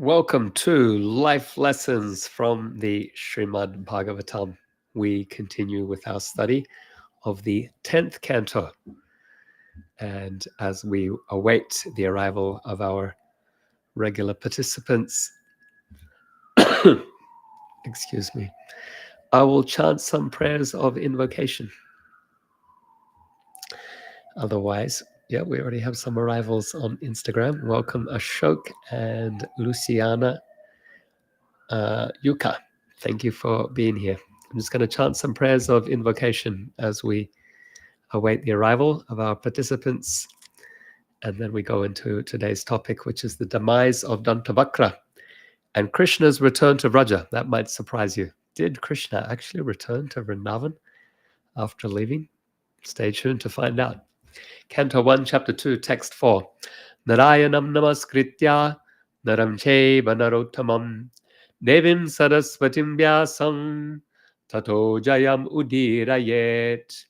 Welcome to Life Lessons from the Srimad Bhagavatam. We continue with our study of the 10th canto. And as we await the arrival of our regular participants, excuse me, I will chant some prayers of invocation. Otherwise, we already have some arrivals on Instagram. Welcome Ashok and Luciana Yuka. Thank you for being here. I'm just going to chant some prayers of invocation as we await the arrival of our participants. And then we go into today's topic, which is the demise of Dantavakra and Krishna's return to Vraja. That might surprise you. Did Krishna actually return to Vrindavan after leaving? Stay tuned to find out. Canto 1, Chapter 2, Text 4. Narayanam namaskritya naram chaiva narottamam devim saraswatim vyasam tato jayam udirayet.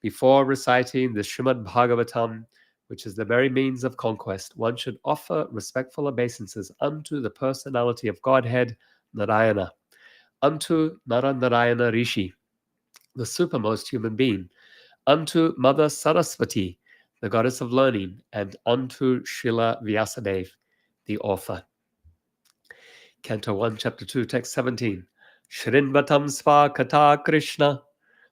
Before reciting the Srimad Bhagavatam, which is the very means of conquest, one should offer respectful obeisances unto the personality of Godhead, Narayana, unto Narayana Rishi, the supermost human being, unto Mother Saraswati, the goddess of learning, and unto Srila Vyasadeva, the author. Canto 1, Chapter 2, Text 17. Shrinvatam svakata Krishna,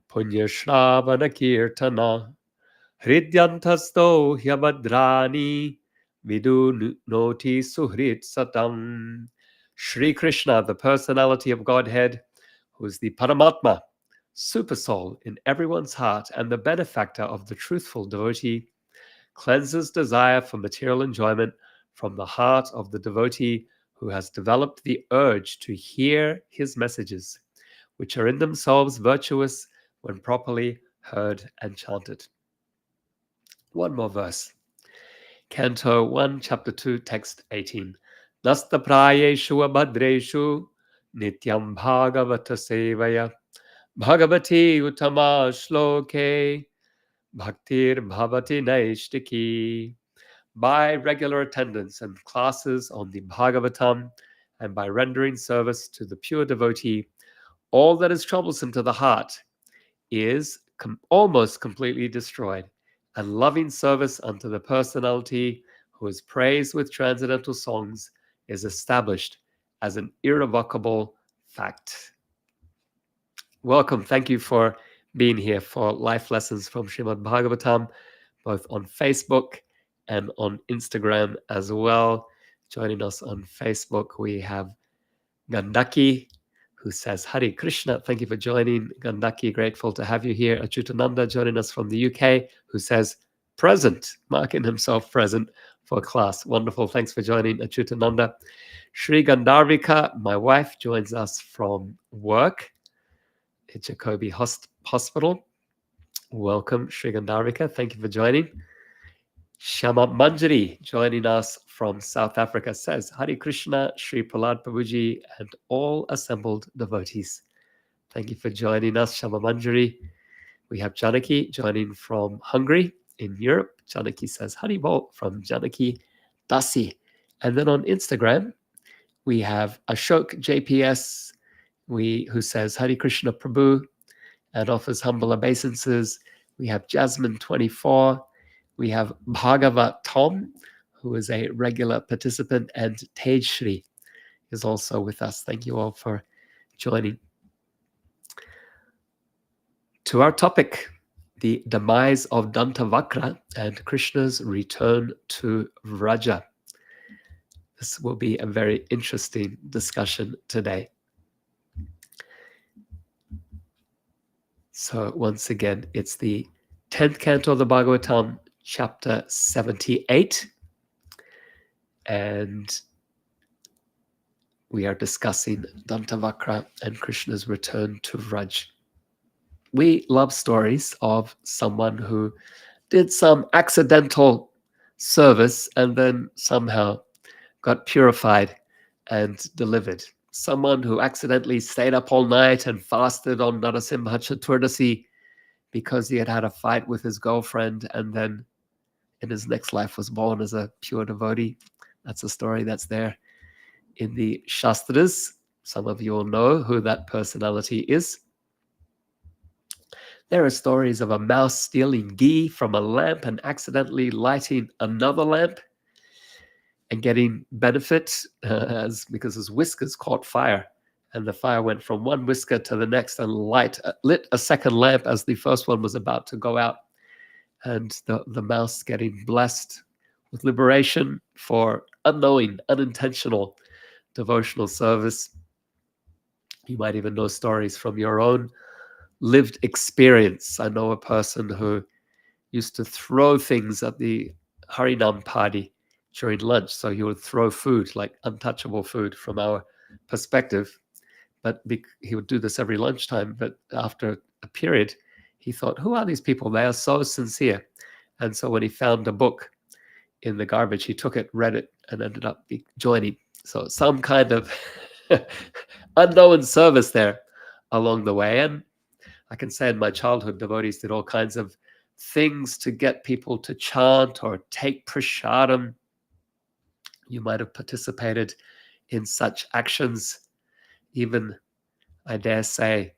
punya shravana kirtana, hridyantasto hyavadrani, vidu noti suhrit satam. Shri Krishna, the personality of Godhead, who is the Paramatma, super soul in everyone's heart and the benefactor of the truthful devotee, cleanses desire for material enjoyment from the heart of the devotee who has developed the urge to hear his messages, which are in themselves virtuous when properly heard and chanted. One more verse. Canto 1, Chapter 2, Text 18. Nasta prayeshu abhadreshu nityam bhagavata sevaya bhagavati utama shloke bhaktir bhavati naishtiki. By regular attendance and classes on the Bhagavatam and by rendering service to the pure devotee, all that is troublesome to the heart is almost completely destroyed, and loving service unto the personality who is praised with transcendental songs is established as an irrevocable fact. Welcome. Thank you for being here for Life Lessons from Srimad Bhagavatam, both on Facebook and on Instagram as well. Joining us on Facebook, we have Gandaki, who says, Hare Krishna. Thank you for joining. Gandaki, grateful to have you here. Achutananda joining us from the UK, who says, present, marking himself present for class. Wonderful. Thanks for joining, Achutananda. Sri Gandharvika, my wife, joins us from work at Jacobi Hospital. Welcome, Sri Gandharvika. Thank you for joining. Shama Manjari, joining us from South Africa, says, Hare Krishna, Sri Prahlad Prabhuji, and all assembled devotees. Thank you for joining us, Shama Manjari. We have Janaki joining from Hungary in Europe. Janaki says, Hare Bol from Janaki Dasi. And then on Instagram, we have Ashok JPS, who says, Hare Krishna Prabhu, and offers humble obeisances. We have Jasmine24. We have Bhagavat Tom, who is a regular participant, and Tejshri is also with us. Thank you all for joining. To our topic, the demise of Dantavakra and Krishna's return to Vraja. This will be a very interesting discussion today. So once again, it's the 10th canto of the Bhagavatam, chapter 78, and we are discussing Dantavakra and Krishna's return to Vraj. We love stories of someone who did some accidental service and then somehow got purified and delivered. Someone who accidentally stayed up all night and fasted on Narasimha Chaturdasi because he had had a fight with his girlfriend and then in his next life was born as a pure devotee. That's a story that's there In the Shastras, some of you will know who that personality is. There are stories of a mouse stealing ghee from a lamp and accidentally lighting another lamp and getting benefit because his whiskers caught fire. And the fire went from one whisker to the next and lit a second lamp as the first one was about to go out. And the mouse getting blessed with liberation for unknowing, unintentional devotional service. You might even know stories from your own lived experience. I know a person who used to throw things at the Harinam party during lunch. So he would throw food, like untouchable food from our perspective. But he would do this every lunchtime. But after a period, he thought, who are these people? They are so sincere. And so when he found a book in the garbage, he took it, read it, and ended up joining. So some kind of unknown service there along the way. And I can say in my childhood, devotees did all kinds of things to get people to chant or take prasadam. You might have participated in such actions, even, I dare say,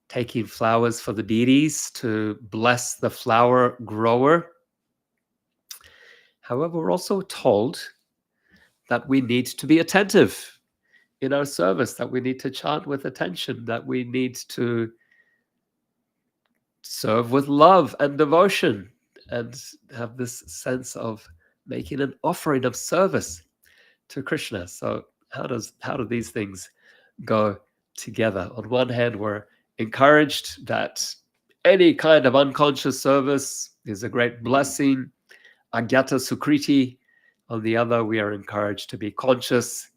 taking flowers for the deities to bless the flower grower. However, we're also told that we need to be attentive in our service, that we need to chant with attention, that we need to serve with love and devotion and have this sense of making an offering of service to Krishna. So how do these things go together? On one hand, we're encouraged that any kind of unconscious service is a great blessing, agyata sukriti. On the other, we are encouraged to be conscious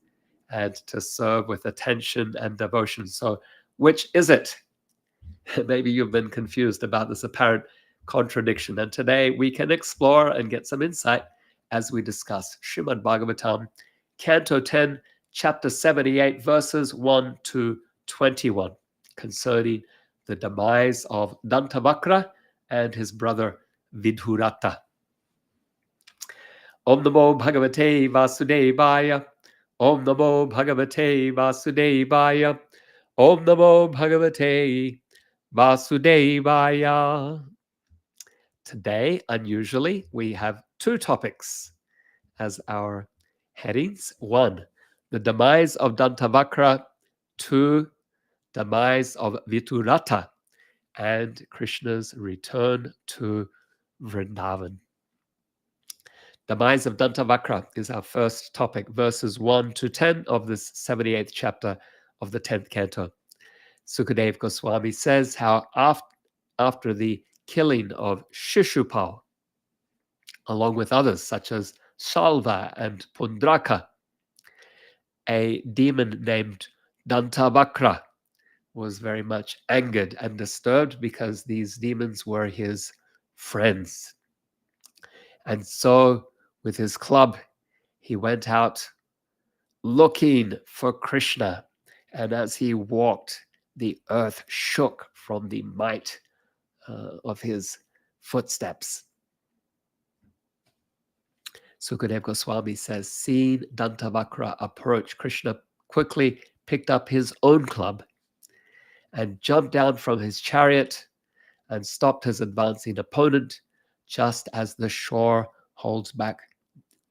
and to serve with attention and devotion. So which is it? Maybe you've been confused about this apparent contradiction. And today we can explore and get some insight as we discuss Srimad Bhagavatam Canto 10, chapter 78, verses 1 to 21, concerning the demise of Dantavakra and his brother Vidhurata. Om Namo Bhagavate Vasudevaya. Om Namo Bhagavate Vasudevaya. Om Namo Bhagavate Vasudevaya. Today, unusually, we have two topics as our headings. One, the demise of Dantavakra. Two, demise of Vidhurata and Krishna's return to Vrindavan. Demise of Dantavakra is our first topic, verses 1 to 10 of this 78th chapter of the 10th canto. Sukadeva Goswami says how after the killing of Shishupal, along with others such as Shalva and Pundraka, a demon named Dantavakra was very much angered and disturbed because these demons were his friends. And so, with his club, he went out looking for Krishna. And as he walked, the earth shook from the might of his footsteps. Sukadeva Goswami says, seeing Dantavakra approach, Krishna quickly picked up his own club and jumped down from his chariot and stopped his advancing opponent just as the shore holds back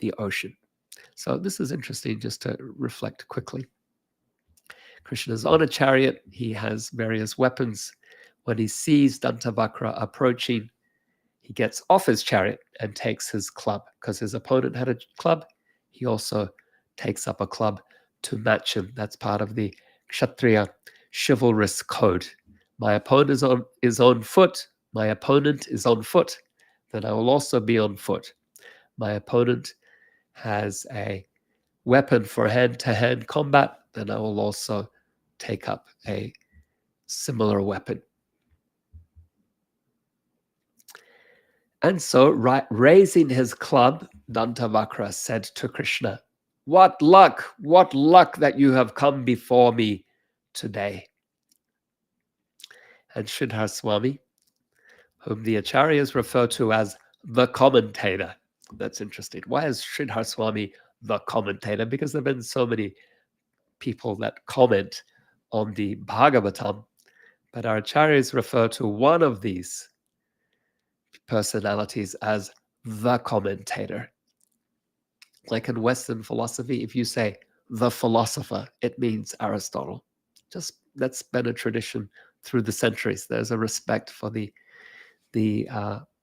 the ocean. So this is interesting just to reflect quickly. Krishna is on a chariot. He has various weapons. When he sees Dantavakra approaching, he gets off his chariot and takes his club. Because his opponent had a club, he also takes up a club to match him. That's part of the Kshatriya chivalrous code. My opponent is on foot. My opponent is on foot. Then I will also be on foot. My opponent has a weapon for hand-to-hand combat. Then I will also take up a similar weapon. And so, raising his club, Dantavakra said to Krishna, what luck that you have come before me today. And Sridhar Swami, whom the acharyas refer to as the commentator. That's interesting. Why is Sridhar Swami the commentator? Because there have been so many people that comment on the Bhagavatam, but our acharyas refer to one of these personalities as the commentator. Like in Western philosophy, if you say the philosopher, it means Aristotle. Just that's been a tradition through the centuries. There's a respect for the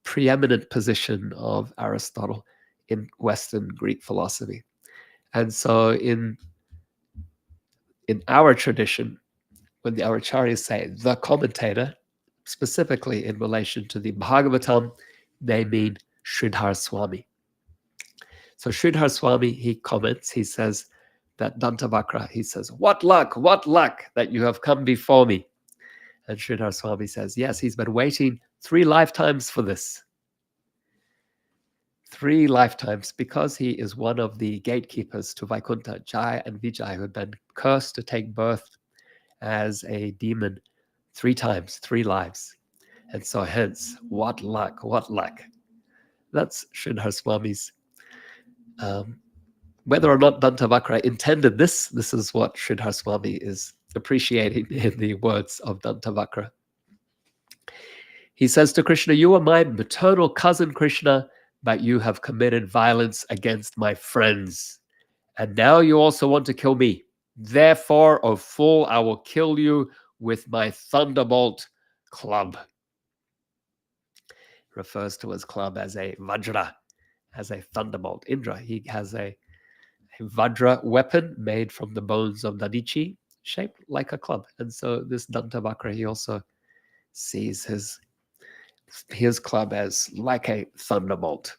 preeminent position of Aristotle in Western Greek philosophy. And so in our tradition, when the acharyas say the commentator, specifically in relation to the Bhagavatam, they mean Sridhar Swami. So Sridhar Swami, he comments, he says that Dantavakra, he says, what luck that you have come before me. And Sridhar Swami says, yes, he's been waiting 3 lifetimes for this. 3 lifetimes, because he is one of the gatekeepers to Vaikuntha, Jaya and Vijay, who had been cursed to take birth as a demon 3 times, 3 lives. And so hence, what luck. That's Sridhar Swami's. Whether or not Dantavakra intended this is what Sridhar Swami is appreciating in the words of Dantavakra. He says to Krishna, you are my maternal cousin, Krishna, but you have committed violence against my friends. And now you also want to kill me. Therefore, O fool, I will kill you with my thunderbolt club. Refers to his club as a Vajra, as a thunderbolt. Indra, he has a Vajra weapon made from the bones of Dadichi, shaped like a club. And so this Dantavakra, he also sees his club as like a thunderbolt.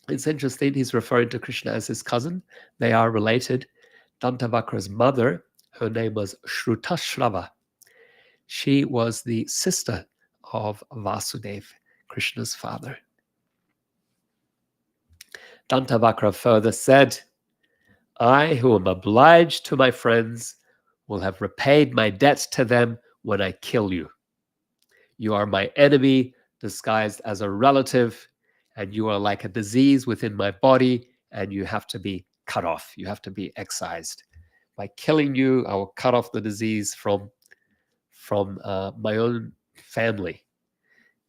It's interesting, he's referring to Krishna as his cousin. They are related. Dantavakra's mother, her name was Shrutashrava. She was the sister of Vasudeva, Krishna's father. Dantavakra further said, I, who am obliged to my friends, will have repaid my debt to them when I kill you. You are my enemy disguised as a relative, and you are like a disease within my body, and you have to be cut off. You have to be excised. By killing you, I will cut off the disease from my own family,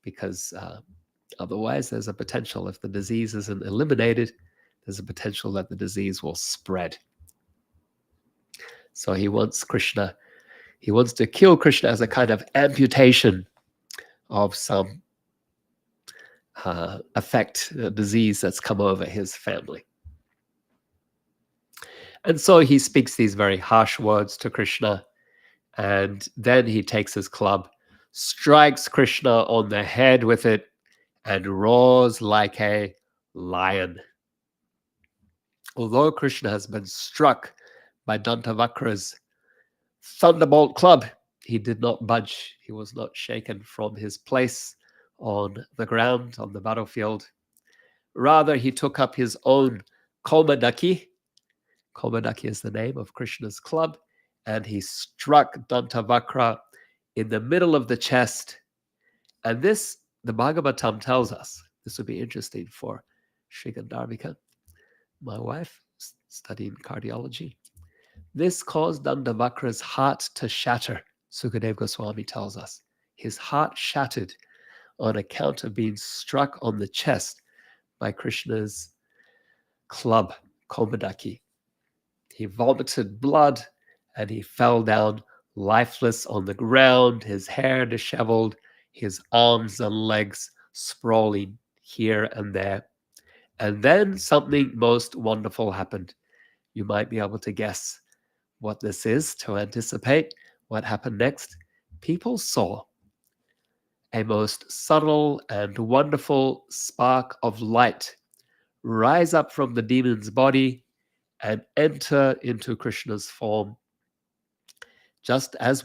because otherwise there's a potential, if the disease isn't eliminated, there's a potential that the disease will spread. So he wants to kill Krishna as a kind of amputation of some a disease that's come over his family. And so he speaks these very harsh words to Krishna, and then he takes his club, strikes Krishna on the head with it, and roars like a lion. Although Krishna has been struck by Dantavakra's thunderbolt club, he did not budge. He was not shaken from his place on the ground, on the battlefield. Rather, he took up his own Komadaki. Komadaki is the name of Krishna's club, and he struck Dantavakra in the middle of the chest. And this, the Bhagavatam tells us, this would be interesting for Sri Gandharvika, my wife, studying cardiology. This caused Dantavakra's heart to shatter, Sukadeva Goswami tells us. His heart shattered on account of being struck on the chest by Krishna's club, Komadaki. He vomited blood and he fell down lifeless on the ground, his hair disheveled, his arms and legs sprawling here and there. And then something most wonderful happened. You might be able to guess what this is, to anticipate what happened next. People saw a most subtle and wonderful spark of light rise up from the demon's body and enter into Krishna's form, just as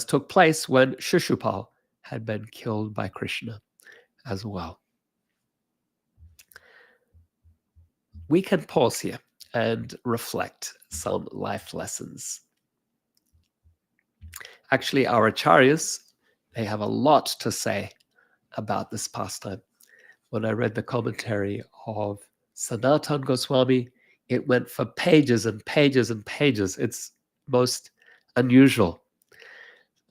took place when Shishupal had been killed by Krishna as well. We can pause here and reflect some life lessons. Actually, our acharyas, they have a lot to say about this pastime. When I read the commentary of Sanatan Goswami, It went for pages and pages and pages. It's most unusual.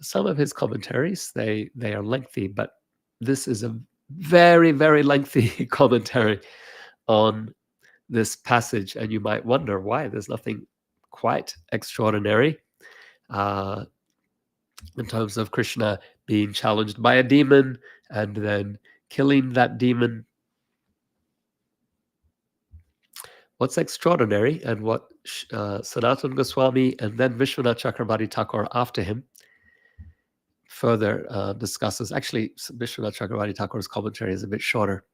Some of his commentaries, they are lengthy, but this is a very, very lengthy commentary on this passage. And you might wonder why. There's nothing quite extraordinary in terms of Krishna being challenged by a demon and then killing that demon. What's extraordinary, and what Sanatana Goswami and then Vishwanath Chakravarti Thakur after him further discusses. Actually, Vishwanath Chakravarti Thakur's commentary is a bit shorter.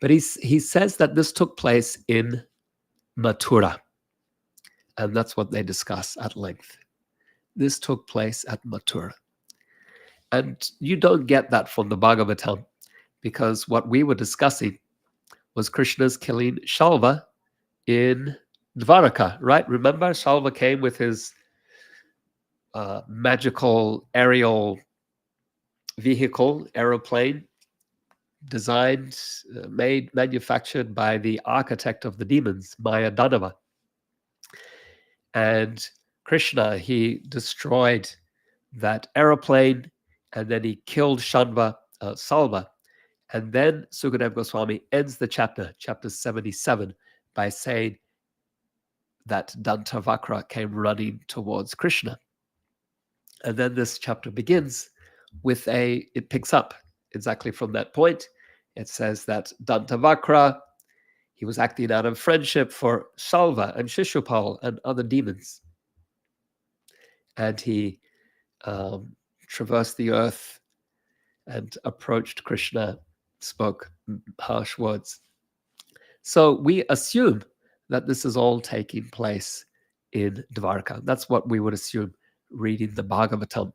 But he says that this took place in Mathura. And that's what they discuss at length. This took place at Mathura. And you don't get that from the Bhagavatam, because what we were discussing was Krishna's killing Shalva in Dvaraka, right? Remember, Shalva came with his magical aerial vehicle, aeroplane, designed, manufactured by the architect of the demons, Maya Danava. And Krishna, he destroyed that aeroplane, and then he killed Salva. And then Sukadeva Goswami ends the chapter 77, by saying that Dantavakra came running towards Krishna. And then this chapter begins with it picks up exactly from that point. It says that Dantavakra, he was acting out of friendship for Salva and Shishupal and other demons. And he traversed the earth and approached Krishna, spoke harsh words. So we assume that this is all taking place in Dvaraka. That's what we would assume reading the Bhagavatam.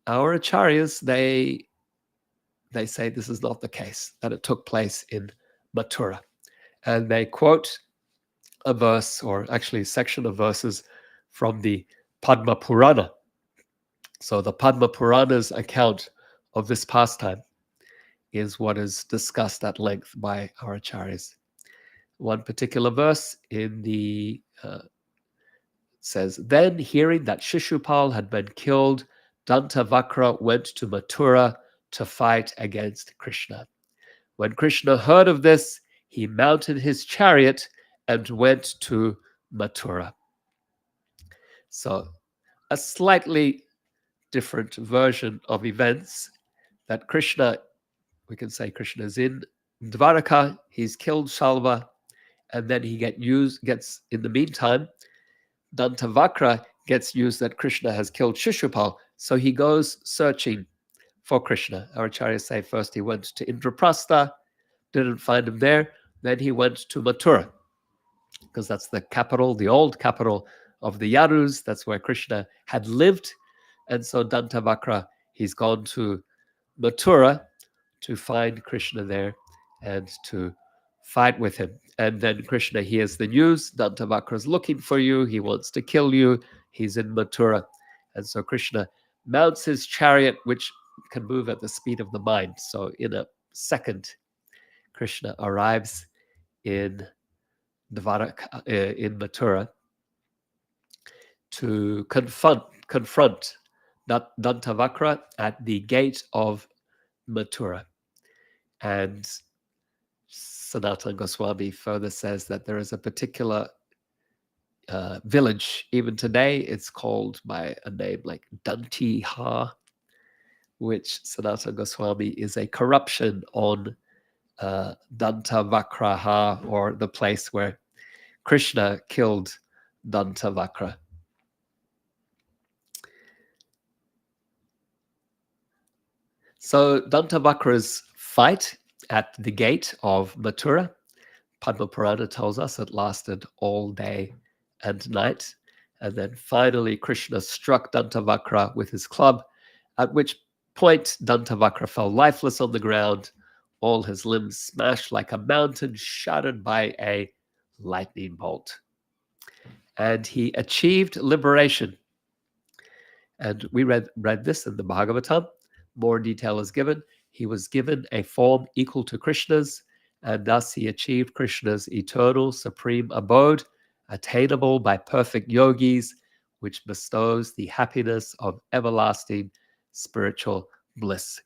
Our acharyas, they say this is not the case, that it took place in Mathura. And they quote a verse, or actually a section of verses from the Padma Purana. So the Padma Purana's account of this pastime is what is discussed at length by our acharyas. One particular verse in the says, then hearing that Shishupal had been killed, Dantavakra went to Mathura to fight against Krishna. When Krishna heard of this, he mounted his chariot and went to Mathura. So a slightly different version of events, that Krishna, we can say Krishna is in Dvaraka, he's killed Shalva, and then he gets in the meantime, Dantavakra gets news that Krishna has killed Shishupal, so he goes searching for Krishna. Our acharyas say first he went to Indraprastha, didn't find him there, then he went to Mathura, because that's the capital, the old capital of the Yarus, that's where Krishna had lived. And so Dantavakra, he's gone to Mathura to find Krishna there and to fight with him. And then Krishna hears the news, Dantavakra is looking for you, he wants to kill you, he's in Mathura. And so Krishna mounts his chariot, which can move at the speed of the mind. So in a second, Krishna arrives in Dvaraka, in Mathura, to confront Dantavakra at the gate of Mathura. And Sanatana Goswami further says that there is a particular village, even today, it's called by a name like Dantiha, which Sanatana Goswami is a corruption on Dantavakraha, or the place where Krishna killed Dantavakra. So Dantavakra's fight at the gate of Mathura, Padma Purana tells us it lasted all day and night. And then finally Krishna struck Dantavakra with his club, at which point Dantavakra fell lifeless on the ground, all his limbs smashed like a mountain, shattered by a lightning bolt. And he achieved liberation. And we read this in the Bhagavatam. More detail is given. He was given a form equal to Krishna's, and thus he achieved Krishna's eternal supreme abode, attainable by perfect yogis, which bestows the happiness of everlasting spiritual bliss.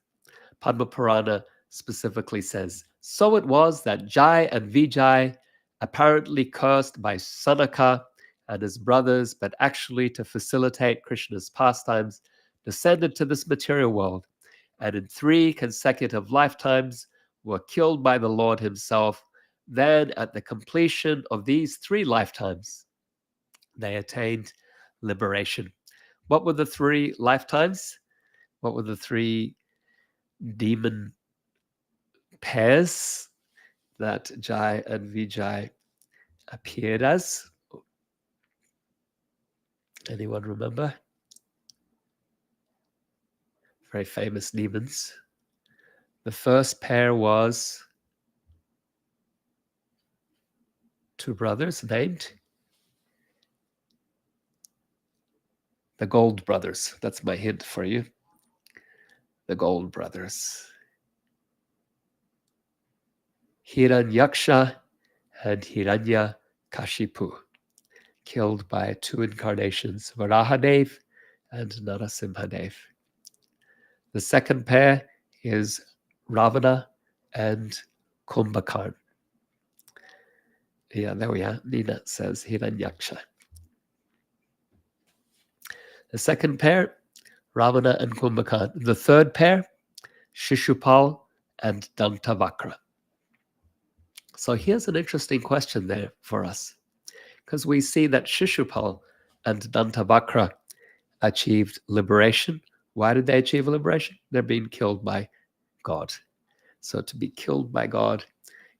Padma Purana specifically says, so it was that Jai and Vijay, apparently cursed by Sanaka and his brothers, but actually to facilitate Krishna's pastimes, descended to this material world, and in 3 consecutive lifetimes were killed by the Lord himself. Then, at the completion of these 3 lifetimes, they attained liberation. What were the 3 lifetimes? What were the 3 demon pairs that Jai and Vijay appeared as? Anyone remember? Very famous demons. The first pair was 2 brothers named the Gold Brothers. That's my hint for you. The Gold Brothers. Hiranyaksha and Hiranyakashipu, killed by 2 incarnations, Varahadev and Narasimhadev. The second pair is Ravana and Kumbhakarna. Yeah, there we are. Nina says Hiranyaksha. The second pair, Ravana and Kumbhakarna. The third pair, Shishupal and Dantavakra. So here's an interesting question there for us, because we see that Shishupal and Dantavakra achieved liberation. Why did they achieve liberation? They're being killed by God. So to be killed by God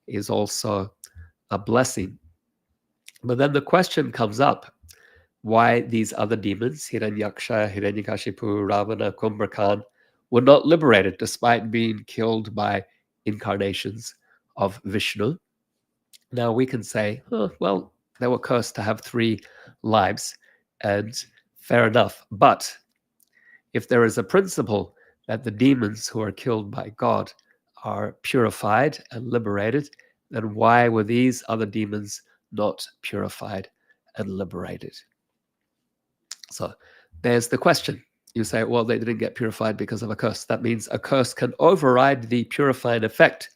is also a blessing. But then the question comes up, why these other demons, Hiranyaksha, Hiranyakashipu, Ravana, Kumbhakarna, were not liberated despite being killed by incarnations of Vishnu. Now we can say, oh, well, they were cursed to have 3 lives, and fair enough. But if there is a principle that the demons who are killed by God are purified and liberated, then why were these other demons not purified and liberated? So there's the question. You say, well, they didn't get purified because of a curse. That means a curse can override the purifying effect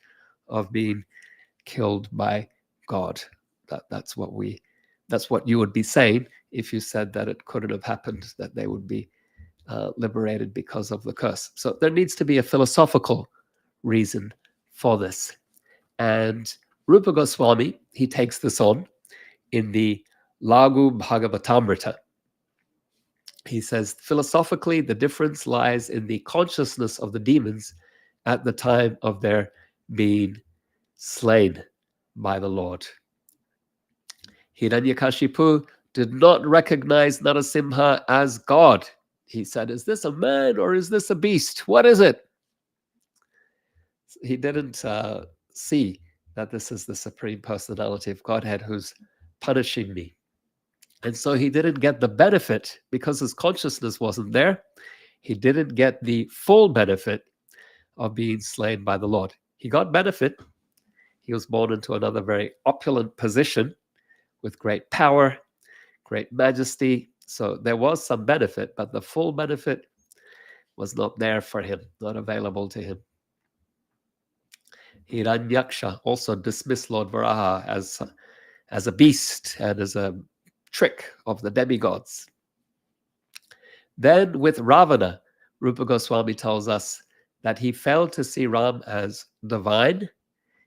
of being killed by God. That's what you would be saying if you said that it couldn't have happened, that they would be liberated because of the curse. So there needs to be a philosophical reason for this. And Rupa Goswami, he takes this on in the Lagu Bhagavatamrita. He says, philosophically, the difference lies in the consciousness of the demons at the time of their being slain by the Lord. Hiranyakashipu did not recognize Narasimha as God. He said, is this a man or is this a beast? What is it? He didn't see that this is the Supreme Personality of Godhead who's punishing me. And so he didn't get the benefit, because his consciousness wasn't there. He didn't get the full benefit of being slain by the Lord. He got benefit. He was born into another very opulent position with great power, great majesty. So there was some benefit, but the full benefit was not there for him, not available to him. Hiranyaksha also dismissed Lord Varaha as a beast and as a trick of the demigods. Then with Ravana, Rupa Goswami tells us that he failed to see Ram as divine.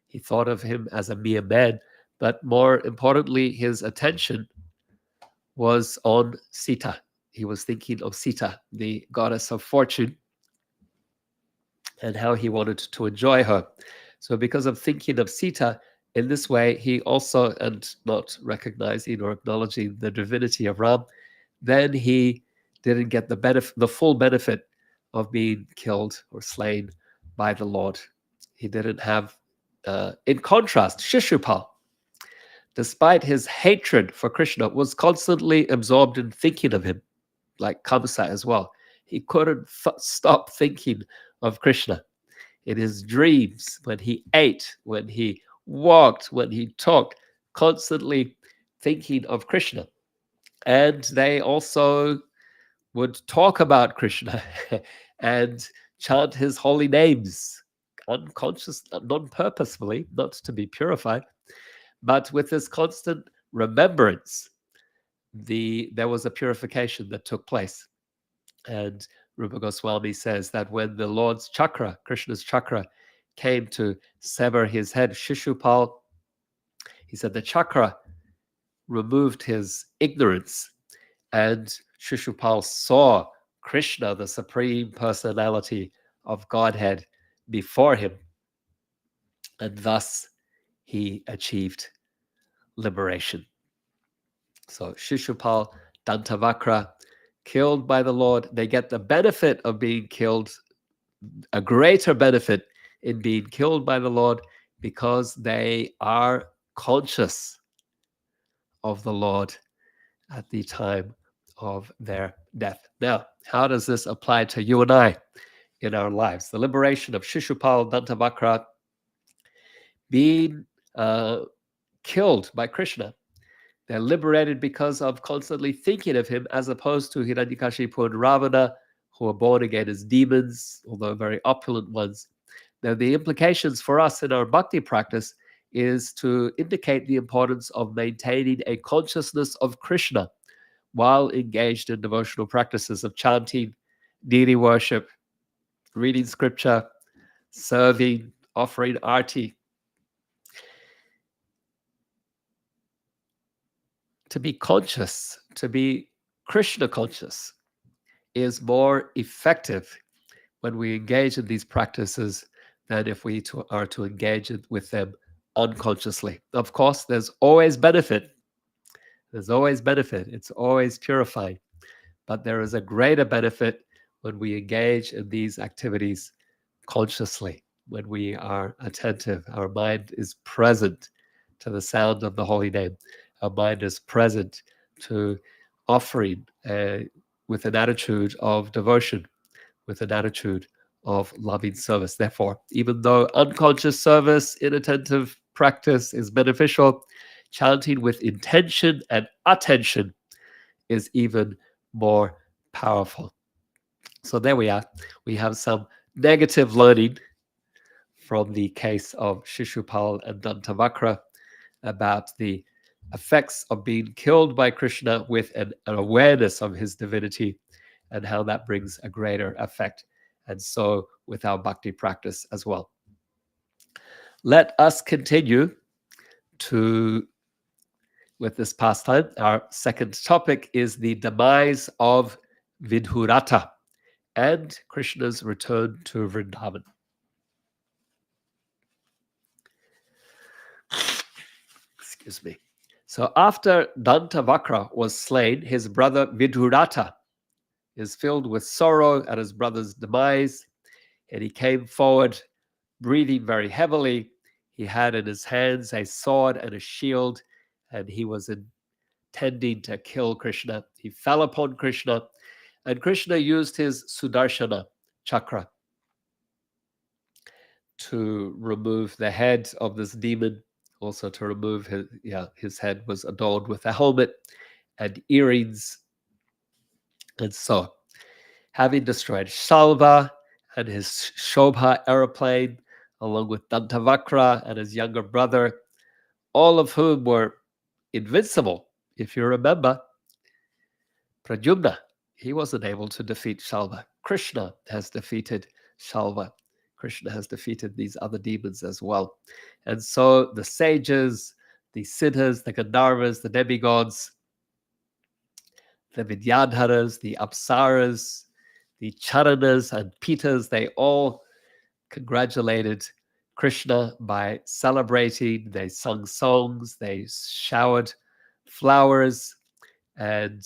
He thought of him as a mere man, but more importantly, his attention was on Sita. He was thinking of Sita, the goddess of fortune, and how he wanted to enjoy her. So because of thinking of Sita in this way, he also, and not recognizing or acknowledging the divinity of Ram, then he didn't get the full benefit of being killed or slain by the Lord. He didn't have, in contrast, Shishupal, despite his hatred for Krishna, was constantly absorbed in thinking of him, like Kamsa as well. He couldn't stop thinking of Krishna. In his dreams, when he ate, when he walked, when he talked, constantly thinking of Krishna. And they also would talk about Krishna and chant his holy names, unconscious, non-purposefully, not to be purified, but with this constant remembrance. There was a purification that took place. And Rupa Goswami says that when the Lord's chakra, Krishna's chakra, came to sever his head, Shishupal, he said the chakra removed his ignorance, and Shishupal saw Krishna, the Supreme Personality of Godhead, before him, and thus he achieved liberation. So Shishupal, Dantavakra, killed by the Lord, they get the benefit of being killed, a greater benefit in being killed by the Lord, because they are conscious of the Lord at the time of their death. Now, how does this apply to you and I in our lives? The liberation of Shishupal, Dantavakra, being killed by Krishna. They're liberated because of constantly thinking of him, as opposed to Hiranyakashipu and Ravana, who are born again as demons, although very opulent ones. Now, the implications for us in our bhakti practice is to indicate the importance of maintaining a consciousness of Krishna while engaged in devotional practices of chanting, deity worship, reading scripture, serving, offering arti. To be conscious, to be Krishna conscious, is more effective when we engage in these practices than if we are to engage with them unconsciously. Of course, there's always benefit. There's always benefit. It's always purifying. But there is a greater benefit when we engage in these activities consciously, when we are attentive. Our mind is present to the sound of the holy name. Our mind is present to offering with an attitude of devotion, with an attitude of loving service. Therefore, even though unconscious service, inattentive practice is beneficial, chanting with intention and attention is even more powerful. So there we are. We have some negative learning from the case of Shishupal and Dantavakra about the effects of being killed by Krishna with an awareness of his divinity, and how that brings a greater effect. And so with our bhakti practice as well. Let us continue with this pastime. Our second topic is the demise of Vidhurata and Krishna's return to Vrindavan. Excuse me. So after Dantavakra was slain, his brother Vidhurata is filled with sorrow at his brother's demise, and he came forward breathing very heavily. He had in his hands a sword and a shield, and he was intending to kill Krishna. He fell upon Krishna, and Krishna used his Sudarshana chakra to remove the head of this demon, also to remove his head was adorned with a helmet and earrings. And so, having destroyed Shalva and his Shobha aeroplane, along with Dantavakra and his younger brother, all of whom were invincible. If you remember, Pradyumna, he wasn't able to defeat Shalva. Krishna has defeated Shalva. Krishna has defeated these other demons as well. And so the sages, the siddhas, the Gandharvas, the demigods, the Vidyadharas, the Apsaras, the Charanas and Pitas, they all congratulated Krishna by celebrating. They sung songs, they showered flowers, and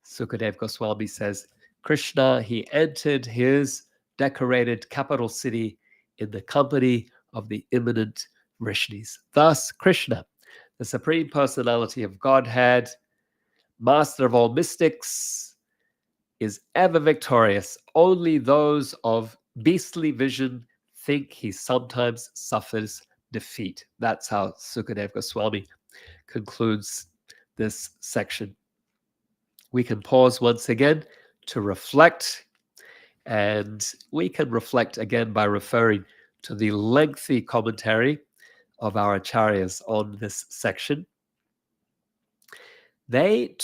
Sukadev Goswami says, Krishna, he entered his decorated capital city in the company of the eminent Rishis. Thus, Krishna, the Supreme Personality of Godhead, Master of all mystics, is ever victorious. Only those of beastly vision think he sometimes suffers defeat. That's how Sukadeva Goswami concludes this section. We can pause once again to reflect, and we can reflect again by referring to the lengthy commentary of our acharyas on this section. They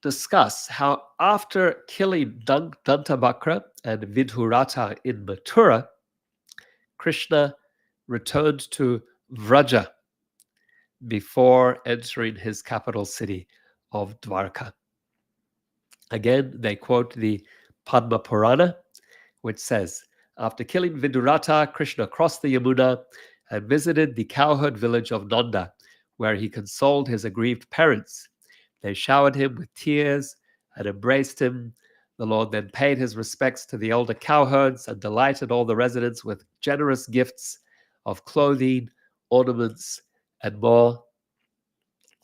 discuss how after killing Dantavakra and Vidhurata in Mathura, Krishna returned to Vraja before entering his capital city of Dwarka. Again, they quote the Padma Purana, which says, after killing Vidurata, Krishna crossed the Yamuna and visited the cowherd village of Nanda, where he consoled his aggrieved parents. They showered him with tears and embraced him. The Lord then paid his respects to the elder cowherds and delighted all the residents with generous gifts of clothing, ornaments, and more.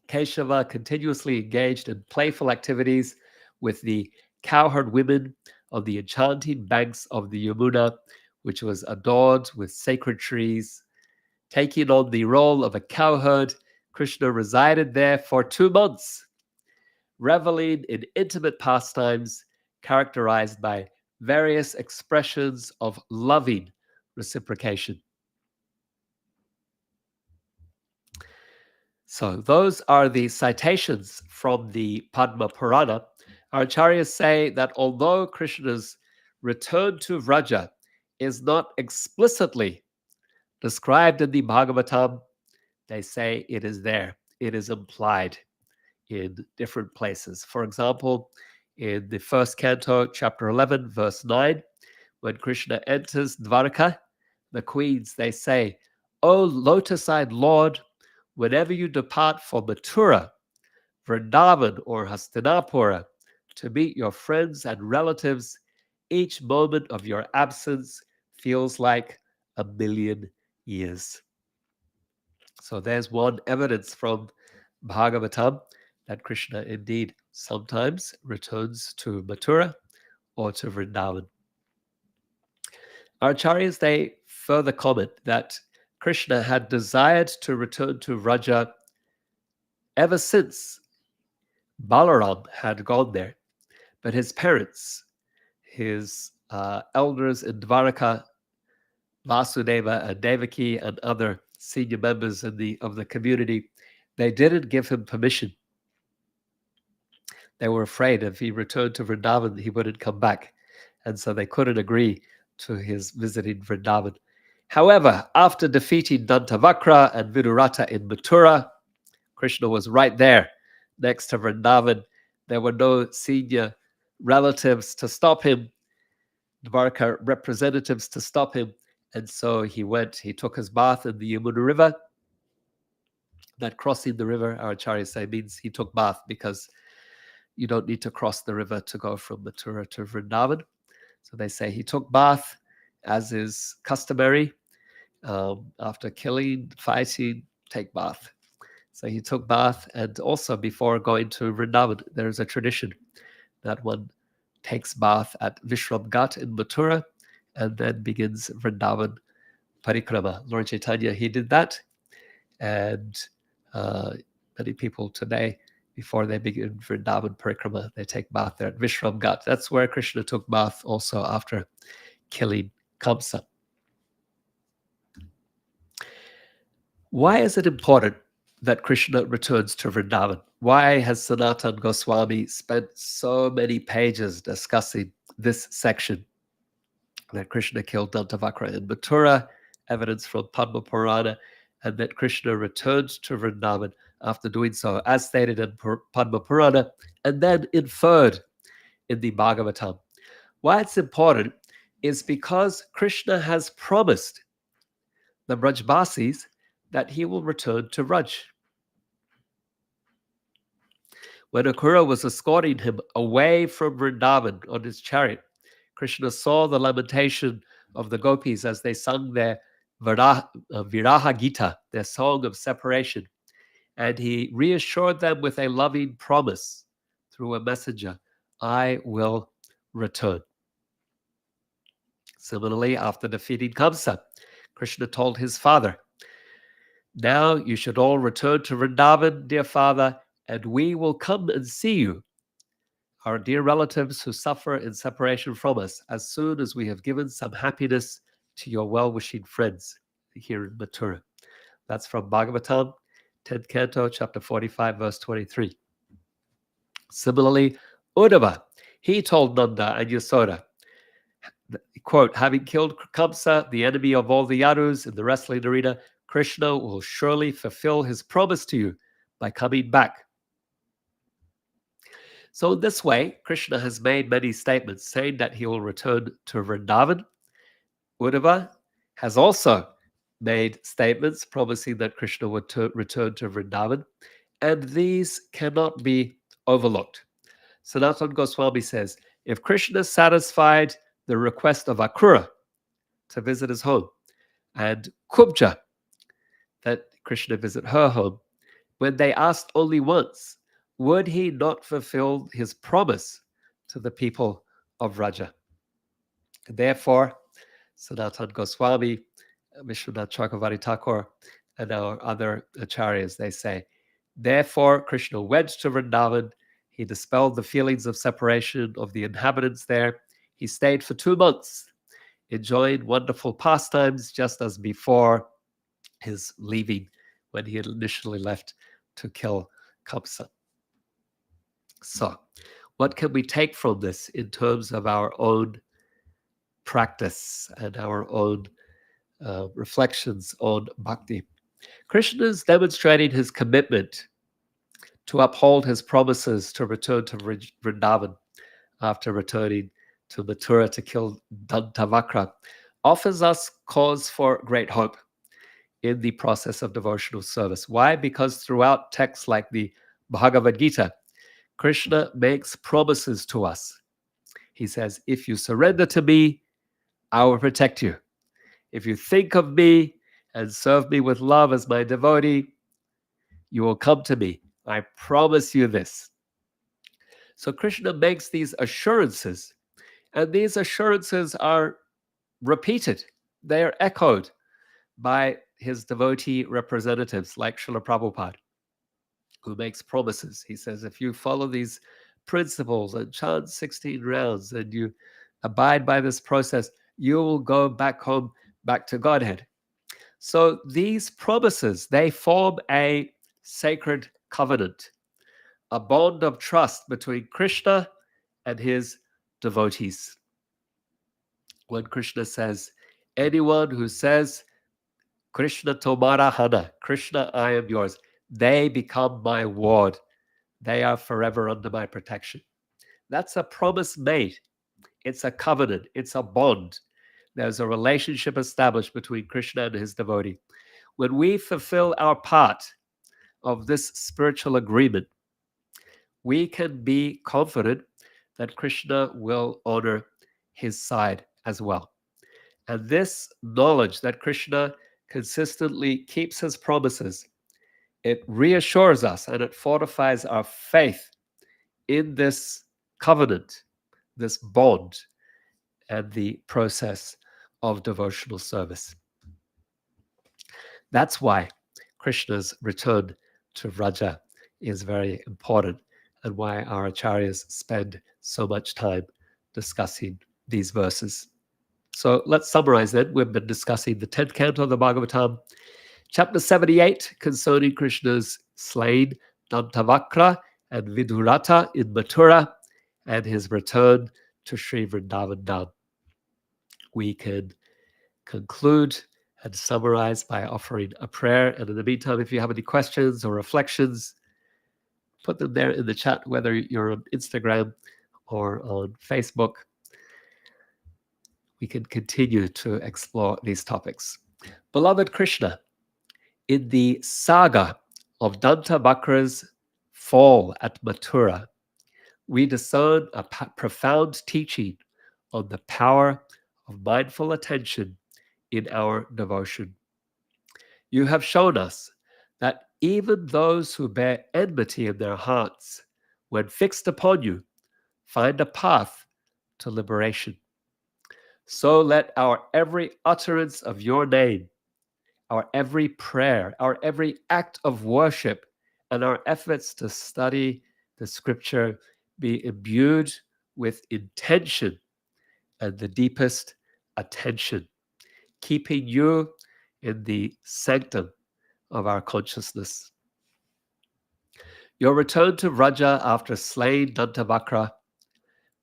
Keshava continuously engaged in playful activities with the cowherd women on the enchanting banks of the Yamuna, which was adorned with sacred trees. Taking on the role of a cowherd, Krishna resided there for 2 months, reveling in intimate pastimes characterized by various expressions of loving reciprocation. So those are the citations from the Padma Purana. Our acharyas say that although Krishna's return to Vraja is not explicitly described in the Bhagavatam, they say it is there. It is implied in different places. For example, in the first canto, chapter 11, verse 9, when Krishna enters Dwarka, the queens, they say, "O lotus-eyed Lord, whenever you depart for Mathura, Vrindavan, or Hastinapura to meet your friends and relatives, each moment of your absence feels like 1,000,000 years." So there's one evidence from Bhagavatam that Krishna indeed sometimes returns to Mathura or to Vrindavan. Our acharyas, they further comment that Krishna had desired to return to Vraja ever since Balaram had gone there, but his parents, his elders in Dvaraka, Vasudeva and Devaki, and other senior members of the community, they didn't give him permission. They were afraid if he returned to Vrindavan, he wouldn't come back. And so they couldn't agree to his visiting Vrindavan. However, after defeating Dantavakra and Vidurata in Mathura, Krishna was right there next to Vrindavan. There were no senior relatives to stop him, Dvarka representatives to stop him. And so he took his bath in the Yamuna River. That crossing the river, our acharyas say, means he took bath, because you don't need to cross the river to go from Mathura to Vrindavan. So they say he took bath, as is customary. After killing, fighting, take bath. So he took bath, and also before going to Vrindavan, there is a tradition that one takes bath at Vishram Ghat in Mathura and then begins Vrindavan Parikrama. Lord Chaitanya, he did that, and many people today, before they begin Vrindavan Parikrama, they take bath there at Vishram Ghat. That's where Krishna took bath also after killing Kamsa. Why is it important that Krishna returns to Vrindavan? Why has Sanatana Goswami spent so many pages discussing this section? That Krishna killed Dantavakra in Mathura, evidence from Padma Purana, and that Krishna returned to Vrindavan after doing so, as stated in Padma Purana, and then inferred in the Bhagavatam. Why it's important is because Krishna has promised the Brajbasis that he will return to Vraj. When Akura was escorting him away from Vrindavan on his chariot, Krishna saw the lamentation of the gopis as they sung their Viraha Gita, their song of separation, and he reassured them with a loving promise through a messenger, "I will return." Similarly, after defeating Kamsa, Krishna told his father Now you should all return to Vrindavan, dear father, and we will come and see you, our dear relatives who suffer in separation from us, as soon as we have given some happiness to your well-wishing friends here in Mathura. That's from Bhagavatam, 10th Canto, chapter 45, verse 23. Similarly, Uddhava, he told Nanda and Yasoda, quote, having killed Kamsa, the enemy of all the Yadus in the wrestling arena, Krishna will surely fulfill his promise to you by coming back. So in this way, Krishna has made many statements saying that he will return to Vrindavan. Uddhava has also made statements promising that Krishna would return to Vrindavan, and these cannot be overlooked. Sanatana Goswami says, if Krishna satisfied the request of Akrura to visit his home, and Kubja, that Krishna visit her home, when they asked only once, would he not fulfill his promise to the people of Vraja? Therefore, Sanatana Goswami, Vishwanath Chakravarti Thakur, and our other acharyas, they say, therefore Krishna went to Vrindavan. He dispelled the feelings of separation of the inhabitants there. He stayed for 2 months, enjoying wonderful pastimes just as before his leaving, when he had initially left to kill Kamsa. So, what can we take from this in terms of our own practice and our own reflections on bhakti? Krishna is demonstrating his commitment to uphold his promises to return to Vrindavan after returning to Mathura to kill Dantavakra, offers us cause for great hope in the process of devotional service. Why? Because throughout texts like the Bhagavad Gita, Krishna makes promises to us. He says, if you surrender to me, I will protect you. If you think of me and serve me with love as my devotee, you will come to me. I promise you this. So Krishna makes these assurances, and these assurances are repeated. They are echoed by his devotee representatives like Srila Prabhupada, who makes promises. He says, if you follow these principles and chant 16 rounds and you abide by this process, you will go back home, back to Godhead. So these promises, they form a sacred covenant, a bond of trust between Krishna and his devotees. When Krishna says, anyone who says, Krishna Tomara Hana, Krishna, I am yours, they become my ward. They are forever under my protection. That's a promise made. It's a covenant. It's a bond. There's a relationship established between Krishna and his devotee. When we fulfill our part of this spiritual agreement, we can be confident that Krishna will honor his side as well. And this knowledge that Krishna consistently keeps his promises, it reassures us and it fortifies our faith in this covenant, this bond, and the process of devotional service. That's why Krishna's return to Vraja is very important, and why our acharyas spend so much time discussing these verses. So let's summarize then. We've been discussing the 10th canto of the Bhagavatam, chapter 78, concerning Krishna's slaying Dantavakra and Vidurata in Mathura, and his return to Sri Vrindavan Dham. We can conclude and summarize by offering a prayer. And in the meantime, if you have any questions or reflections, put them there in the chat, whether you're on Instagram or on Facebook. We can continue to explore these topics. Beloved Krishna, in the saga of Dantavakra's fall at Mathura, we discern a profound teaching on the power of mindful attention in our devotion. You have shown us that even those who bear enmity in their hearts, when fixed upon you, find a path to liberation. So let our every utterance of your name our every prayer, our every act of worship, and our efforts to study the scripture be imbued with intention and the deepest attention, keeping you in the sanctum of our consciousness. Your return to Vraja after slaying Dantavakra,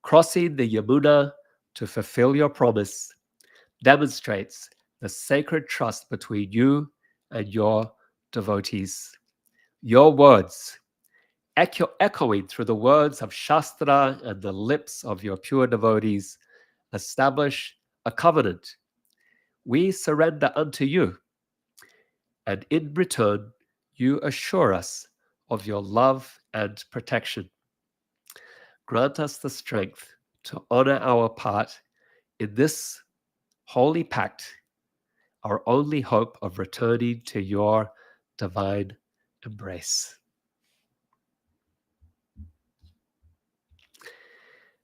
crossing the Yamuna to fulfill your promise, demonstrates the sacred trust between you and your devotees. Your words, echoing through the words of Shastra and the lips of your pure devotees, establish a covenant. We surrender unto you, and in return, you assure us of your love and protection. Grant us the strength to honor our part in this holy pact, our only hope of returning to your divine embrace.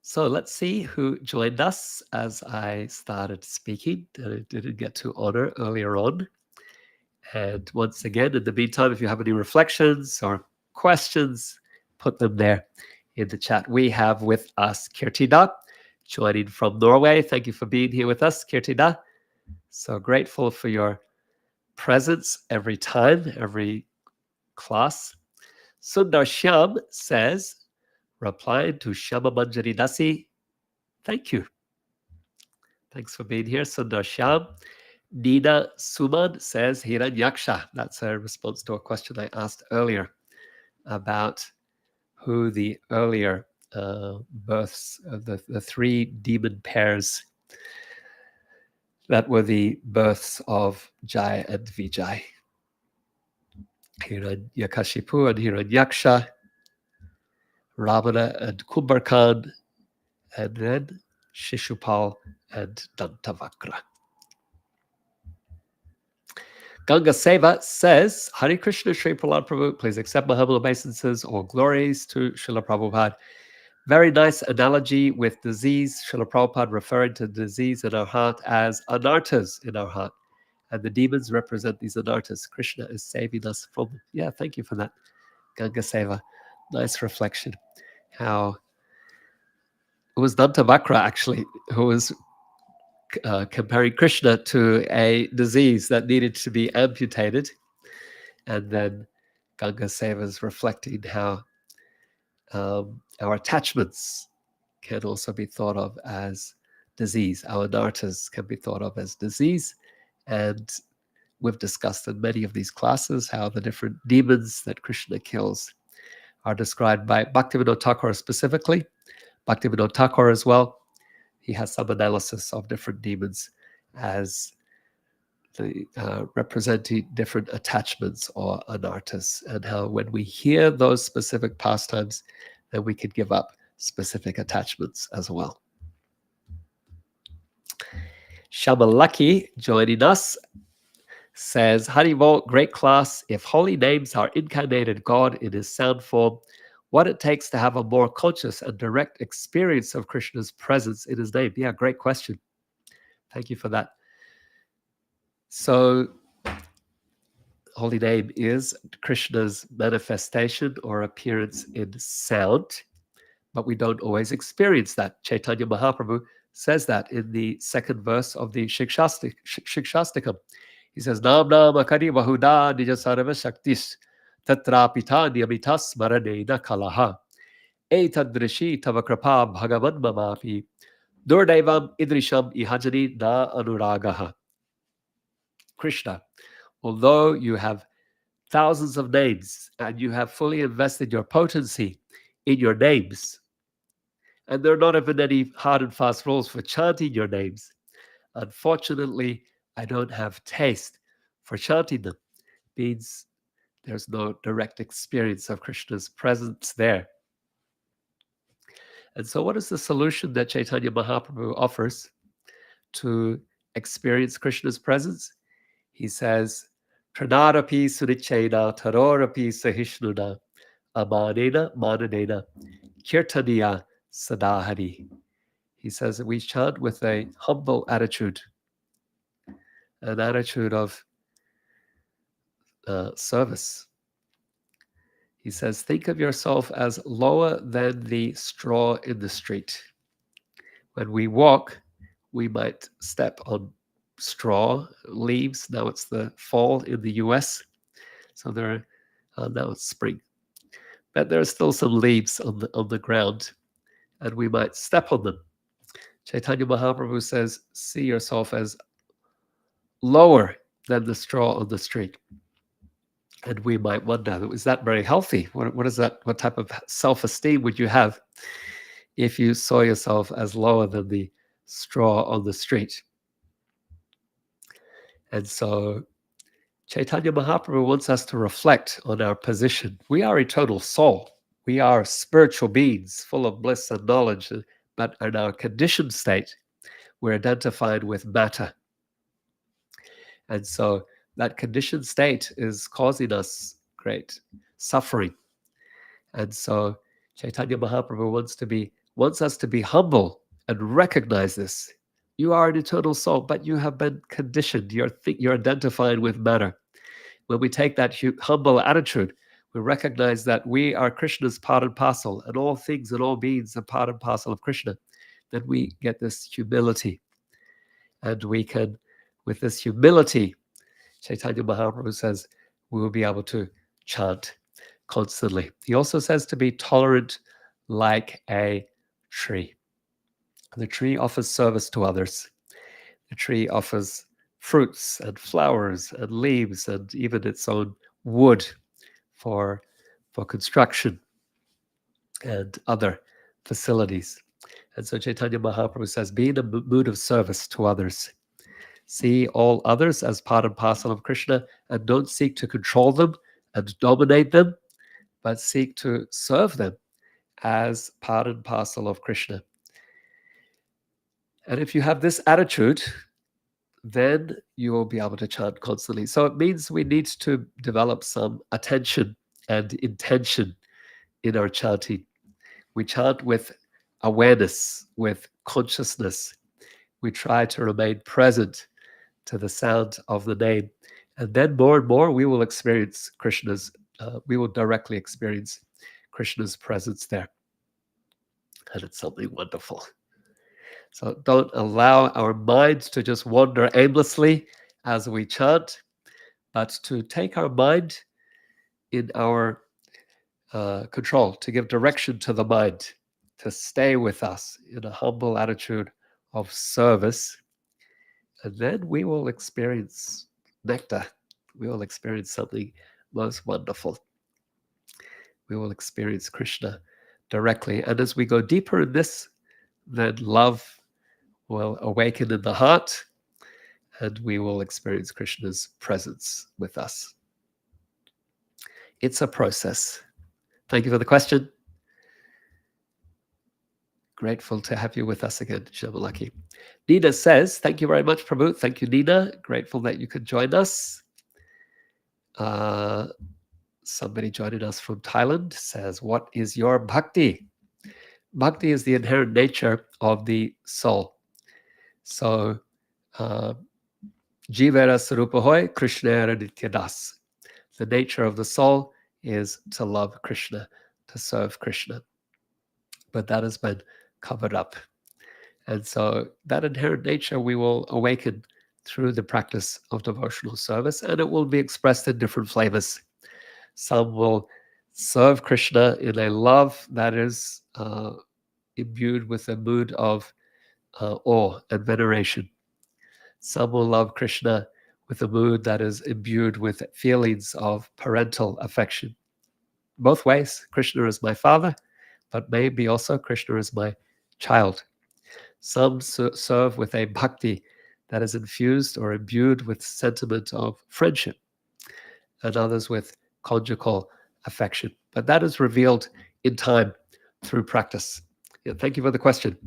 So let's see who joined us as I started speaking that I didn't get to honor earlier on. And once again, in the meantime, if you have any reflections or questions, put them there in the chat. We have with us Kirtina, joining from Norway. Thank you for being here with us, Kirtina. So grateful for your presence every time, every class. Sundar Shyam says, replying to Shama Manjari Dasi, thank you. Thanks for being here, Sundar Shyam. Nina Suman says, Hiranyaksha. That's a response to a question I asked earlier about who the earlier births of the three demon pairs that were the births of Jai and Vijay. Hiranyakashipu and Hiranyaksha, Ravana and Kumbhakarna, and then Shishupal and Dantavakra. Ganga Seva says, Hare Krishna, Sri Prahlad Prabhu, please accept my humble obeisances, all glories to Srila Prabhupada. Very nice analogy with disease. Srila Prabhupada referring to disease in our heart as anartas in our heart. And the demons represent these anartas. Krishna is saving us from them. Yeah, thank you for that, Ganga Seva. Nice reflection. How it was Dantavakra actually who was comparing Krishna to a disease that needed to be amputated. And then Ganga Seva is reflecting how our attachments can also be thought of as disease. Our anartas can be thought of as disease. And we've discussed in many of these classes how the different demons that Krishna kills are described by Bhaktivinoda Thakur specifically. Bhaktivinoda Thakur as well. He has some analysis of different demons as the representing different attachments or anartas, and how when we hear those specific pastimes, then we can give up specific attachments as well. Shamalaki joining us says, Haribol, great class. If holy names are incarnated God in his sound form, what it takes to have a more conscious and direct experience of Krishna's presence in his name? Yeah, great question. Thank you for that. So, holy name is Krishna's manifestation or appearance in sound, but we don't always experience that. Chaitanya Mahaprabhu says that in the second verse of the Shikshastikam. He says, Nam Nam Akari Vahuda Nija Sarva Shaktis Tatrapita Niyamitas Maranena Kalaha Etadrishi Tavakrapa Bhagavan Mamapi Durdevam Idrisham Ihajani Na Anuragaha. Krishna, although you have thousands of names and you have fully invested your potency in your names, and there are not even any hard and fast rules for chanting your names, unfortunately, I don't have taste for chanting them. Means there's no direct experience of Krishna's presence there. And so what is the solution that Chaitanya Mahaprabhu offers to experience Krishna's presence? He says, Pranarapi surichena tarorapi sahishnuna amanena mananena kirtaniya sadahari. He says that we chant with a humble attitude, an attitude of service. He says, think of yourself as lower than the straw in the street. When we walk, we might step on straw, leaves. Now it's the fall in the US. So now it's spring. But there are still some leaves on the ground, and we might step on them. Chaitanya Mahaprabhu says, see yourself as lower than the straw on the street. And we might wonder, is that very healthy? What is that? What type of self-esteem would you have if you saw yourself as lower than the straw on the street? And so Chaitanya Mahaprabhu wants us to reflect on our position. We are eternal soul. We are spiritual beings full of bliss and knowledge, but in our conditioned state, we're identified with matter. And so that conditioned state is causing us great suffering. And so Chaitanya Mahaprabhu wants us to be humble and recognize this. You are an eternal soul, but you have been conditioned. You're identified with matter. When we take that humble attitude, we recognize that we are Krishna's part and parcel, and all things and all beings are part and parcel of Krishna. Then we get this humility. And we can, with this humility, Chaitanya Mahaprabhu says, we will be able to chant constantly. He also says to be tolerant like a tree. The tree offers service to others. The tree offers fruits and flowers and leaves and even its own wood for construction and other facilities. And so Chaitanya Mahaprabhu says, be in a mood of service to others. See all others as part and parcel of Krishna, and don't seek to control them and dominate them, but seek to serve them as part and parcel of Krishna. And if you have this attitude, then you will be able to chant constantly. So it means we need to develop some attention and intention in our chanting. We chant with awareness, with consciousness. We try to remain present to the sound of the name. And then more and more we will experience we will directly experience Krishna's presence there. And it's something wonderful. So don't allow our minds to just wander aimlessly as we chant, but to take our mind in our control, to give direction to the mind, to stay with us in a humble attitude of service. And then we will experience nectar. We will experience something most wonderful. We will experience Krishna directly. And as we go deeper in this, then love will awaken in the heart, and we will experience Krishna's presence with us. It's a process. Thank you for the question. Grateful to have you with us again, Shamalaki. Nina says, thank you very much, Prabhu. Thank you, Nina. Grateful that you could join us. Somebody joining us from Thailand says, what is your bhakti? Bhakti is the inherent nature of the soul. So, Jivera Sarupahoy, Krishnera Nityadas. The nature of the soul is to love Krishna, to serve Krishna. But that has been covered up. And so that inherent nature we will awaken through the practice of devotional service, and it will be expressed in different flavors. Some will serve Krishna in a love that is imbued with a mood of awe and veneration. Some will love Krishna with a mood that is imbued with feelings of parental affection. Both ways, Krishna is my father, but maybe also Krishna is my child. Some serve with a bhakti that is infused or imbued with sentiment of friendship, and others with conjugal affection. But that is revealed in time through practice. Yeah, thank you for the question.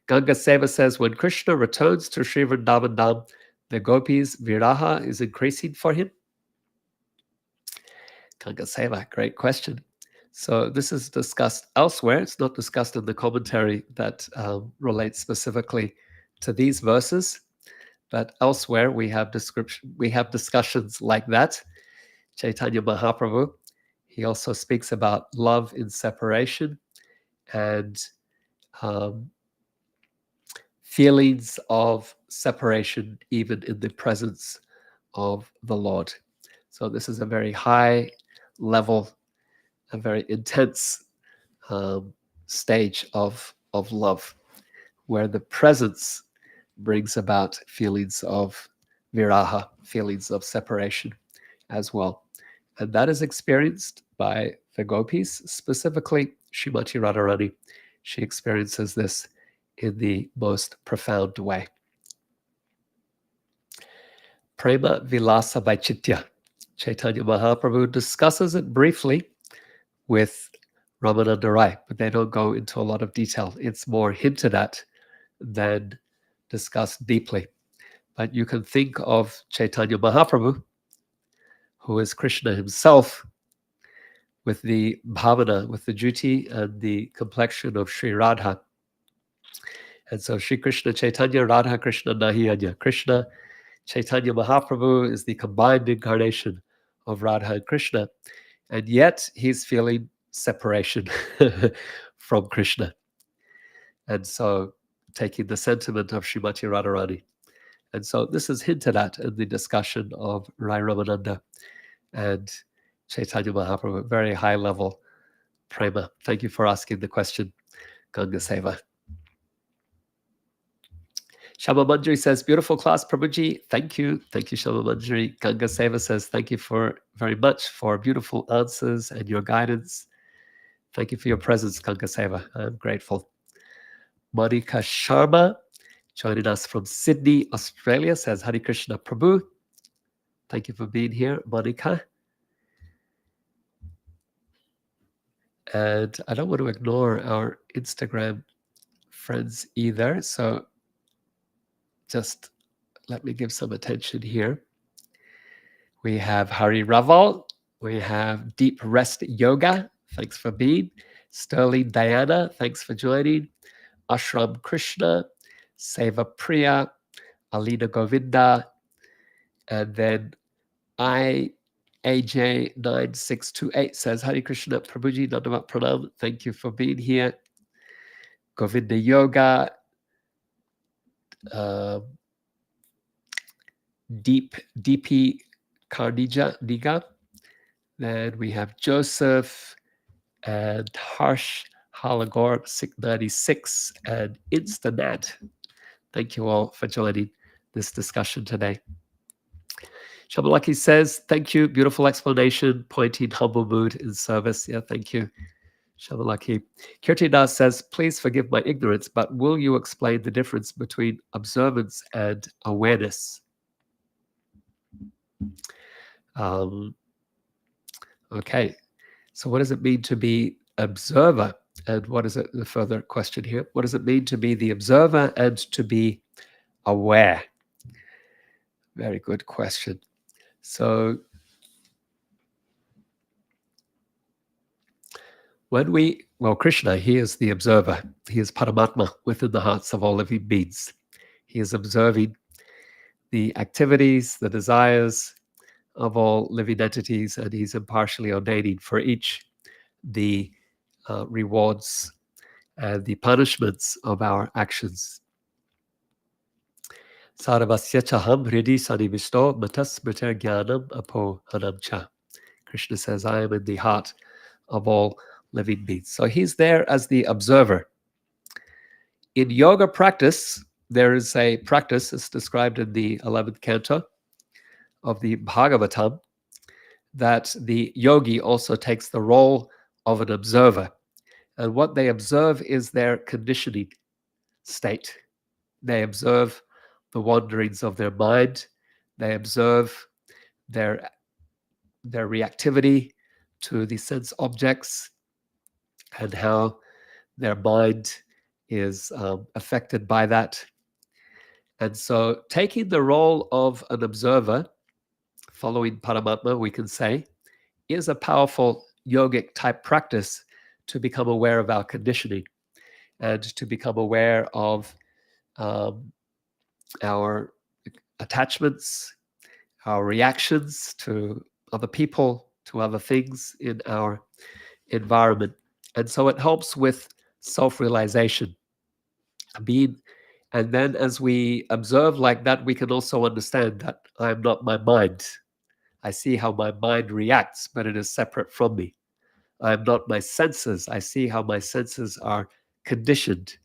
Ganga Seva says, when Krishna returns to Sri Vrindavan Dham, the gopis' viraha is increasing for him? Ganga Seva, great question. So this is discussed elsewhere. It's not discussed in the commentary that relates specifically to these verses, but elsewhere we have discussions like that. Chaitanya Mahaprabhu, he also speaks about love in separation and feelings of separation even in the presence of the Lord. So this is a very high level, a very intense stage of love, where the presence brings about feelings of viraha, feelings of separation as well. And that is experienced by the gopis, specifically Srimati Radharani. She experiences this in the most profound way. Prema Vilasa Vaititya. Chaitanya Mahaprabhu discusses it briefly with Ramananda Rai, but they don't go into a lot of detail. It's more hinted at than discussed deeply. But you can think of Chaitanya Mahaprabhu, who is Krishna himself, with the bhavana, with the duty and the complexion of Sri Radha. And so Sri Krishna Chaitanya, Radha Krishna Nahi Anya. Krishna Chaitanya Mahaprabhu is the combined incarnation of Radha and Krishna. And yet he's feeling separation from Krishna. And so taking the sentiment of Srimati Radharani. And so this is hinted at in the discussion of Rai Ramananda and Chaitanya Mahaprabhu, very high level prema. Thank you for asking the question, Ganga Seva. Shama Manjari says, beautiful class, Prabhuji. Thank you. Thank you, Shama Manjari. Ganga Seva says, thank you very much for beautiful answers and your guidance. Thank you for your presence, Ganga Seva. I'm grateful. Monica Sharma, joining us from Sydney, Australia, says, Hare Krishna Prabhu. Thank you for being here, Monica. And I don't want to ignore our Instagram friends either. So just let me give some attention here. We have Hari Raval. We have Deep Rest Yoga. Thanks for being. Sterling Diana. Thanks for joining. Ashram Krishna. Seva Priya. Alina Govinda. And then AJ9628 says, Hare Krishna Prabhuji Dandavat Pranam. Thank you for being here. Govinda Yoga. DP Karnija Niga. Then we have Joseph and Harsh Halagor 696 and Instanat. Thank you all for joining this discussion today. Shamalaki says, thank you. Beautiful explanation, pointing humble mood in service. Yeah, thank you, Shamalaki. Kirtidas says, please forgive my ignorance, but will you explain the difference between observance and awareness? Okay, so what does it mean to be observer? And what is it, the further question here? What does it mean to be the observer and to be aware? Very good question. So Krishna, he is the observer. He is Paramatma within the hearts of all living beings. He is observing the activities, the desires of all living entities, and he's impartially ordaining for each the rewards and the punishments of our actions. Sarvasya chaham hridi sanivisto matas mriter jnanam apo hanamcha. Krishna says, I am in the heart of all living beings. So he's there as the observer. In yoga practice, there is a practice, it's described in the 11th canto of the Bhagavatam, that the yogi also takes the role of an observer. And what they observe is their conditioning state. They observe the wanderings of their mind. They observe their reactivity to the sense objects and how their mind is affected by that. And so taking the role of an observer, following Paramatma, we can say, is a powerful yogic type practice to become aware of our conditioning and to become aware of our attachments, our reactions to other people, to other things in our environment. And so it helps with self-realization. And then as we observe like that, we can also understand that I am not my mind. I see how my mind reacts, but it is separate from me. I am not my senses. I see how my senses are conditioned,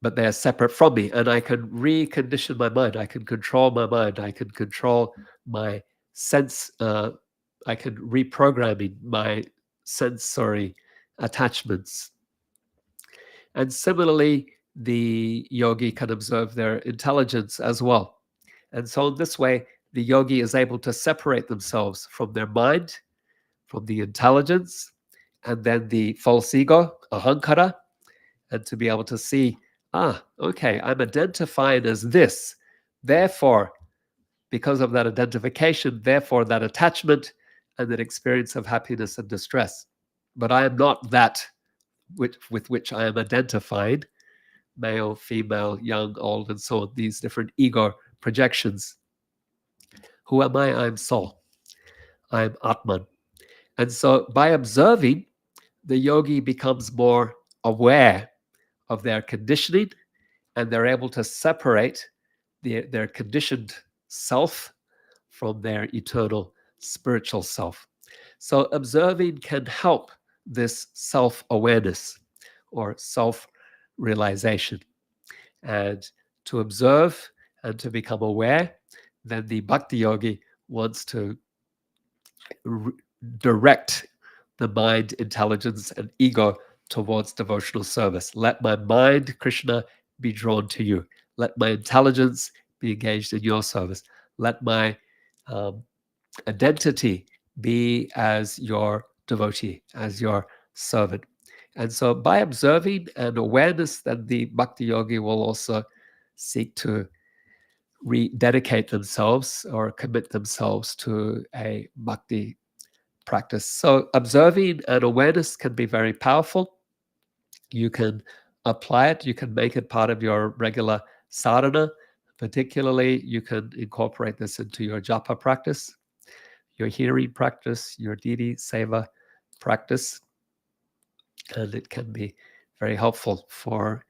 but they are separate from me. And I can recondition my mind. I can control my mind. I can control my sense. I can reprogramming my sensory attachments. And similarly, the yogi can observe their intelligence as well. And so in this way, the yogi is able to separate themselves from their mind, from the intelligence, and then the false ego, ahankara, and to be able to see, okay, I'm identified as this. Therefore, because of that identification, therefore that attachment and that experience of happiness and distress. But I am not that with which I am identified, male, female, young, old, and so on, these different ego projections. Who am I? I'm soul. I'm Atman. And so by observing, the yogi becomes more aware of their conditioning, and they're able to separate their conditioned self from their eternal spiritual self. So observing can help this self-awareness or self-realization. And to observe and to become aware, then the bhakti yogi wants to direct the mind, intelligence, and ego towards devotional service. Let my mind, Krishna, be drawn to you. Let my intelligence be engaged in your service. Let my identity be as your devotee, as your servant. And so by observing and awareness, then the bhakti yogi will also seek to rededicate themselves or commit themselves to a bhakti practice. So observing and awareness can be very powerful. You can apply it. You can make it part of your regular sadhana. Particularly, you can incorporate this into your japa practice, your hearing practice, your deity seva practice. And it can be very helpful for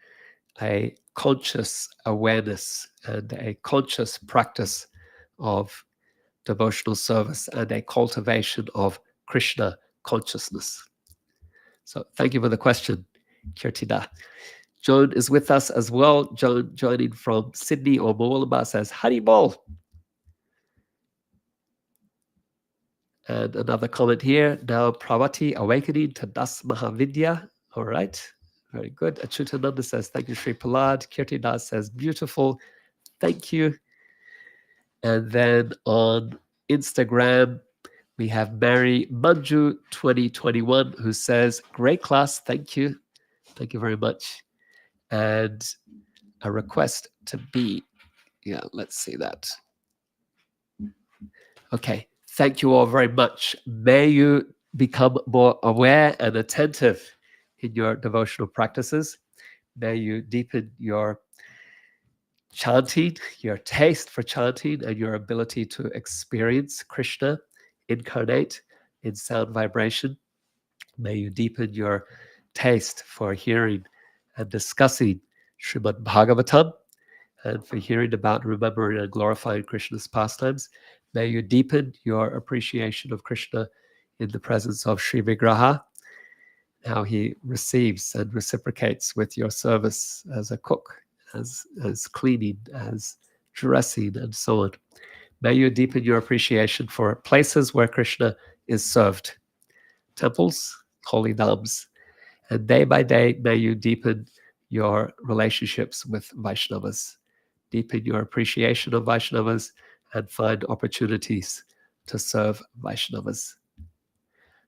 a conscious awareness and a conscious practice of devotional service and a cultivation of Krishna consciousness. So thank you for the question, Kirtida. Joan is with us as well. Joan joining from Sydney or Moolamba says, Hari Bol. And another comment here, now Pravati awakening to Das Mahavidya. All right, very good. Achutananda says, thank you, Sri Palad. Kirtidas says, beautiful, thank you. And then on Instagram, we have Mary Manju 2021 who says, great class, thank you. Thank you very much. And a request to be, let's see that. Okay, thank you all very much. May you become more aware and attentive in your devotional practices. May you deepen your chanting, your taste for chanting, and your ability to experience Krishna incarnate in sound vibration. May you deepen your taste for hearing and discussing Srimad Bhagavatam and for hearing about, remembering, and glorifying Krishna's pastimes. May you deepen your appreciation of Krishna in the presence of Sri Vigraha, how he receives and reciprocates with your service as a cook, as cleaning, as dressing, and so on. May you deepen your appreciation for places where Krishna is served, temples, holy dhams, and day by day, may you deepen your relationships with Vaishnavas, deepen your appreciation of Vaishnavas, and find opportunities to serve Vaishnavas.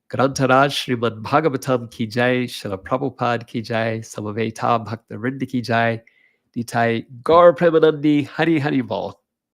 Grantaraj Srimad Bhagavatam ki jai, Srila Prabhupada ki jai, Samaveta Bhakta Vrinda ki jai, Nitai Gaur Premanandi Hari Hari Bol.